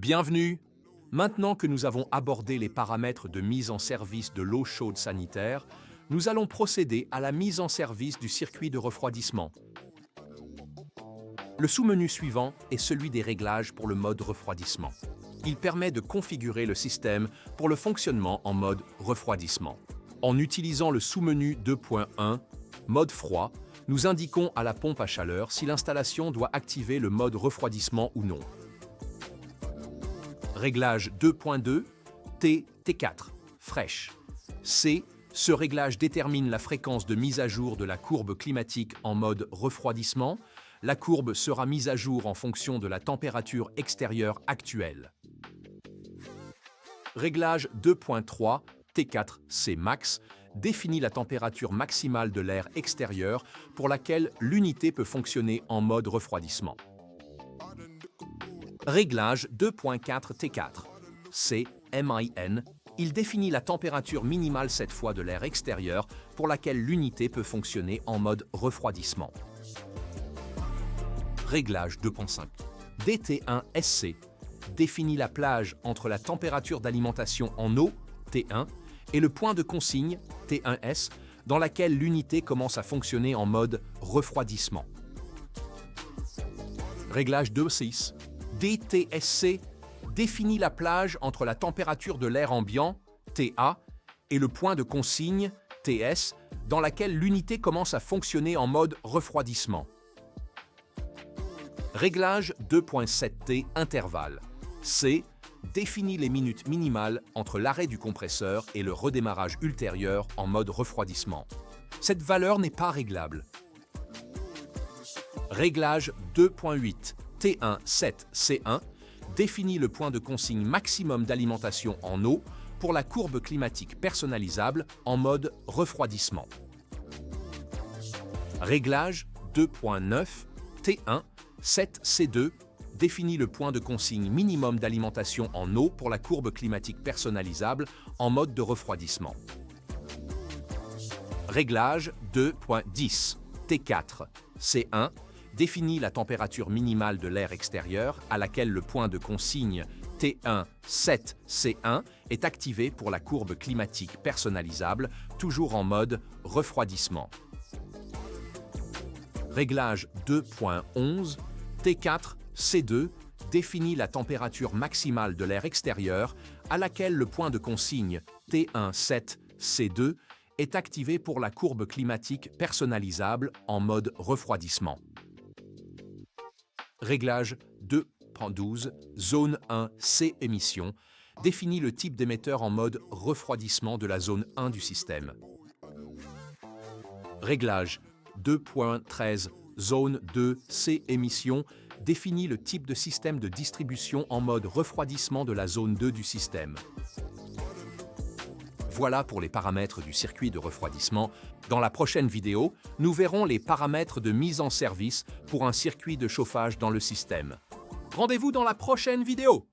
Bienvenue! Maintenant que nous avons abordé les paramètres de mise en service de l'eau chaude sanitaire, nous allons procéder à la mise en service du circuit de refroidissement. Le sous-menu suivant est celui des réglages pour le mode refroidissement. Il permet de configurer le système pour le fonctionnement en mode refroidissement. En utilisant le sous-menu 2.1, mode froid, nous indiquons à la pompe à chaleur si l'installation doit activer le mode refroidissement ou non. Réglage 2.2, T4, fraîche. C. Ce réglage détermine la fréquence de mise à jour de la courbe climatique en mode refroidissement. La courbe sera mise à jour en fonction de la température extérieure actuelle. Réglage 2.3, T4C max, définit la température maximale de l'air extérieur pour laquelle l'unité peut fonctionner en mode refroidissement. Réglage 2.4 T4 C MIN, il définit la température minimale cette fois de l'air extérieur pour laquelle l'unité peut fonctionner en mode refroidissement. Réglage 2.5 DT1 SC définit la plage entre la température d'alimentation en eau T1 et le point de consigne T1S dans laquelle l'unité commence à fonctionner en mode refroidissement. Réglage 2.6 DTSC définit la plage entre la température de l'air ambiant, TA, et le point de consigne, TS, dans laquelle l'unité commence à fonctionner en mode refroidissement. Réglage 2.7T intervalle. C définit les minutes minimales entre l'arrêt du compresseur et le redémarrage ultérieur en mode refroidissement. Cette valeur n'est pas réglable. Réglage 2.8 T1-7C1 définit le point de consigne maximum d'alimentation en eau pour la courbe climatique personnalisable en mode refroidissement. Réglage 2.9 T1-7C2 définit le point de consigne minimum d'alimentation en eau pour la courbe climatique personnalisable en mode de refroidissement. Réglage 2.10 T4 C1 définit la température minimale de l'air extérieur à laquelle le point de consigne T1-7C1 est activé pour la courbe climatique personnalisable, toujours en mode refroidissement. Réglage 2.11 T4C2 définit la température maximale de l'air extérieur à laquelle le point de consigne T1-7C2 est activé pour la courbe climatique personnalisable en mode refroidissement. Réglage 2.12 Zone 1 C émission définit le type d'émetteur en mode refroidissement de la zone 1 du système. Réglage 2.13 Zone 2 C émission définit le type de système de distribution en mode refroidissement de la zone 2 du système. Voilà pour les paramètres du circuit de refroidissement. Dans la prochaine vidéo, nous verrons les paramètres de mise en service pour un circuit de chauffage dans le système. Rendez-vous dans la prochaine vidéo!